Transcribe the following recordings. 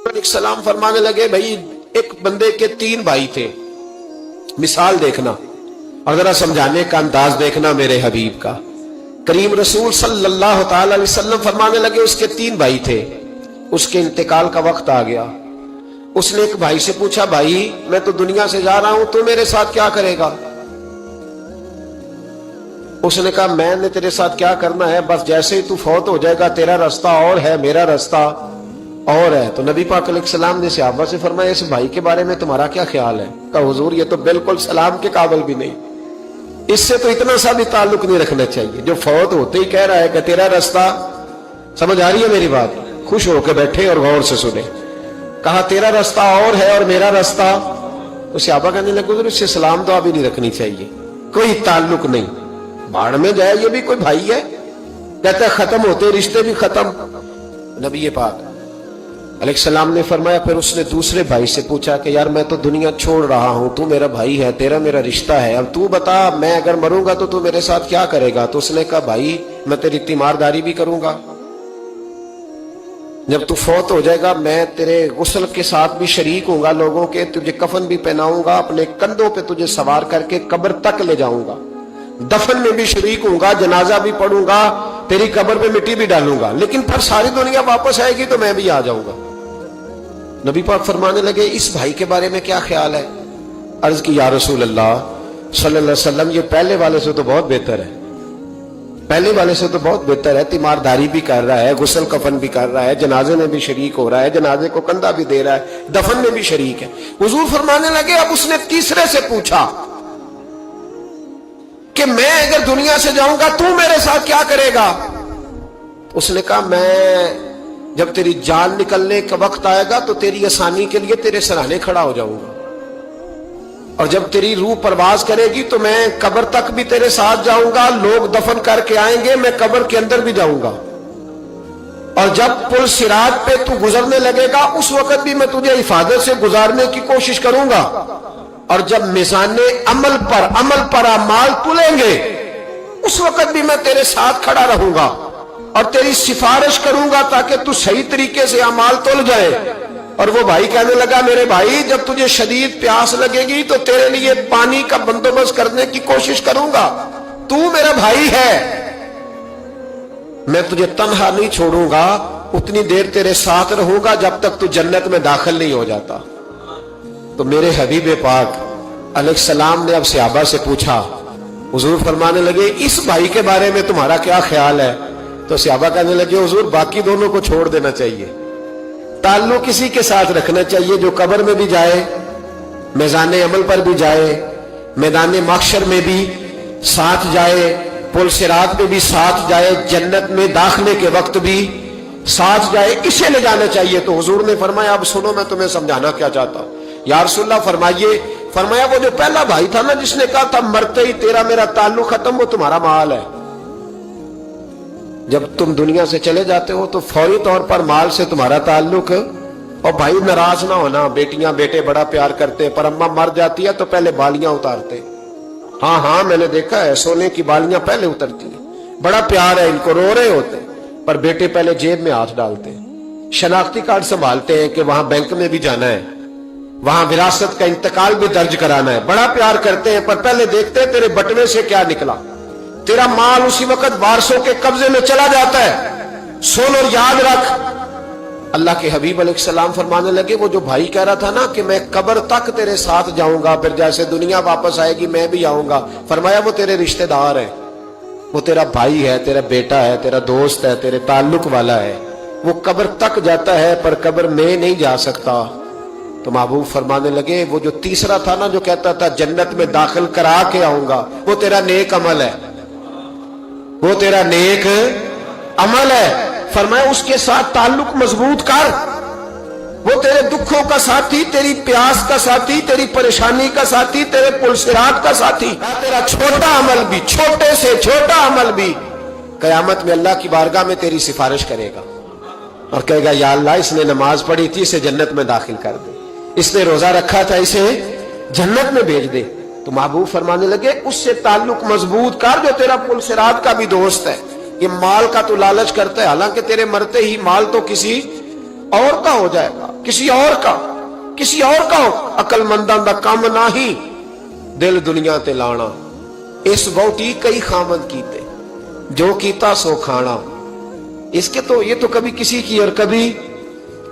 सलाम फरमाने लगे, भाई एक बंदे के 3 भाई थे, मिसाल देखना और जरा समझाने का अंदाज देखना मेरे हबीब का। करीम रसूल सल्लल्लाहु ताला अलैहि वसल्लम फरमाने लगे, उसके 3 भाई थे, उसके इंतकाल का वक्त आ गया। उसने एक भाई से पूछा, भाई मैं तो दुनिया से जा रहा हूं, तू मेरे साथ क्या करेगा? उसने कहा, मैंने तेरे साथ क्या करना है, बस जैसे ही तू फौत हो जाएगा तेरा रास्ता और है, मेरा रास्ता और है। तो नबी पाक अलैहिस्सलाम ने सहाबा से फरमाया, इस भाई के बारे में तुम्हारा क्या ख्याल है? कहा, हुजूर ये तो बिल्कुल सलाम के काबिल भी नहीं, इससे तो इतना सा भी ताल्लुक नहीं रखना चाहिए, जो फौत होते ही कह रहा है कि तेरा रास्ता। समझ आ रही है मेरी बात? खुश होकर बैठे और गौर से सुने। कहा तेरा रास्ता और है और मेरा रास्ता। तो सहाबा कहने लगे, हुजूर इससे सलाम दुआ भी नहीं रखनी चाहिए, कोई ताल्लुक नहीं, भाड़ में जाए, ये भी कोई भाई है? कहता खत्म होते रिश्ते भी खत्म। नबी पाक अलैहिस्सलाम ने फरमाया, फिर उसने दूसरे भाई से पूछा कि यार मैं तो दुनिया छोड़ रहा हूं, तू मेरा भाई है, तेरा मेरा रिश्ता है, अब तू बता मैं अगर मरूंगा तो तू मेरे साथ क्या करेगा? तो उसने कहा, भाई मैं तेरी तीमारदारी भी करूंगा, जब तू फौत हो जाएगा मैं तेरे गुस्ल के साथ भी शरीक होऊंगा, लोगों के तुझे कफन भी पहनाऊंगा, अपने कंधों पे तुझे सवार करके कब्र तक ले जाऊंगा, दफन में भी शरीक होऊंगा, जनाजा भी पढ़ूंगा, तेरी कब्र पे मिट्टी भी डालूंगा, लेकिन फिर सारी दुनिया वापस आएगी तो मैं भी आ जाऊंगा। नबी पाक फरमाने लगे, इस भाई के बारे में क्या ख्याल है? अर्ज की, या रसूल अल्लाह सल्लल्लाहु अलैहि वसल्लम, ये पहले वाले से तो बहुत बेहतर है, पहले वाले से तो बहुत बेहतर है, तीमारदारी भी कर रहा है, गुस्ल कफन भी कर रहा है, जनाजे में भी शरीक हो रहा है, जनाजे को कंधा भी दे रहा है, दफन में भी शरीक है। हुजूर फरमाने लगे, अब उसने तीसरे से पूछा कि मैं अगर दुनिया से जाऊंगा तू मेरे साथ क्या करेगा? उसने कहा, मैं जब तेरी जान निकलने का वक्त आएगा तो तेरी आसानी के लिए तेरे सराहने खड़ा हो जाऊंगा, और जब तेरी रूह परवाज करेगी तो मैं कब्र तक भी तेरे साथ जाऊंगा, लोग दफन करके आएंगे, मैं कब्र के अंदर भी जाऊंगा, और जब पुल सिरात पे तू गुजरने लगेगा उस वक्त भी मैं तुझे हिफाजत से गुजारने की कोशिश करूंगा, और जब मिजाने अमल पर अमाल तुलेंगे उस वक्त भी मैं तेरे साथ खड़ा रहूंगा और तेरी सिफारिश करूंगा ताकि तू सही तरीके से अमाल तुल जाए। और वो भाई कहने लगा, मेरे भाई जब तुझे शदीद प्यास लगेगी तो तेरे लिए पानी का बंदोबस्त करने की कोशिश करूंगा, तू मेरा भाई है, मैं तुझे तन्हा नहीं छोड़ूंगा, उतनी देर तेरे साथ रहूंगा जब तक तू जन्नत में दाखिल नहीं हो जाता। तो मेरे हबीब पाक अलैहिस्सलाम ने अब सहाबा से पूछा, हुजूर फरमाने लगे, इस भाई के बारे में तुम्हारा क्या ख्याल है? तो सहाबा कहने लगे, हुजूर बाकी दोनों को छोड़ देना चाहिए, ताल्लुक किसी के साथ रखना चाहिए जो कब्र में भी जाए, मैदान अमल पर भी जाए, मैदान महशर में भी साथ जाए, पुल सिरात पे भी साथ जाए, जन्नत में दाखिले के वक्त भी साथ जाए, इसे ले जाना चाहिए। तो हुजूर ने फरमाया, अब सुनो मैं तुम्हें समझाना क्या चाहता हूं। या रसूलल्लाह फरमाइए। फरमाया, वो जो पहला भाई था ना जिसने कहा था मरते ही तेरा मेरा ताल्लुक खत्म, वो तुम्हारा माल है, जब तुम दुनिया से चले जाते हो तो फौरी तौर पर माल से तुम्हारा ताल्लुक। और भाई नाराज ना होना, बेटियां बेटे बड़ा प्यार करते, पर अम्मा मर जाती है तो पहले बालियां उतारते। हाँ हाँ मैंने देखा है, सोने की बालियां पहले उतरती है, बड़ा प्यार है इनको, रो रहे होते, पर बेटे पहले जेब में हाथ डालते हैं, शनाख्ती कार्ड संभालते हैं कि वहां बैंक में भी जाना है, वहां विरासत का इंतकाल भी दर्ज कराना है, बड़ा प्यार करते हैं, पर पहले देखते हैं तेरे बटवे से क्या निकला। तेरा माल उसी वक्त वारसों के कब्जे में चला जाता है, सुन और याद रख। अल्लाह के हबीब अलैहिस्सलाम फरमाने लगे, वो जो भाई कह रहा था ना कि मैं कब्र तक तेरे साथ जाऊंगा, फिर जैसे दुनिया वापस आएगी मैं भी आऊंगा, फरमाया वो तेरे रिश्तेदार है, वो तेरा भाई है, तेरा बेटा है, तेरा दोस्त है, तेरे ताल्लुक वाला है, वो कब्र तक जाता है पर कब्र में नहीं जा सकता। तो महबूब फरमाने लगे, वो जो तीसरा था ना जो कहता था जन्नत में दाखिल करा के आऊंगा, वो तेरा नेक अमल है, वो तेरा नेक अमल है। फरमाया उसके साथ ताल्लुक मजबूत कर, वो तेरे दुखों का साथी, तेरी प्यास का साथी, तेरी परेशानी का साथी, तेरे पुलसिरात का साथी। तेरा छोटा अमल भी, छोटे से छोटा अमल भी कयामत में अल्लाह की बारगाह में तेरी सिफारिश करेगा और कहेगा, या अल्लाह इसने नमाज पढ़ी थी, इसे जन्नत में दाखिल कर दे, इसने रोजा रखा था, इसे जन्नत में भेज दे। तो महबूब फरमाने लगे, उससे ताल्लुक मजबूत कर जो तेरा पुलसिरात का भी दोस्त है। ये माल का तो लालच करता है, हालांकि तेरे मरते ही माल तो किसी और का हो जाएगा, किसी और का हो। अकलमंदां दा काम नाही दिल दुनिया ते लाना। इस वोटी कई खामद कीते, जो कीता सो खाना। इसके तो ये तो कभी किसी की और कभी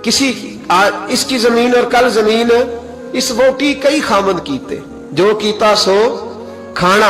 किसी की, आज इसकी जमीन और कल जमीन। इस वोटी कई खामद कीते, जो कीता सो खाना।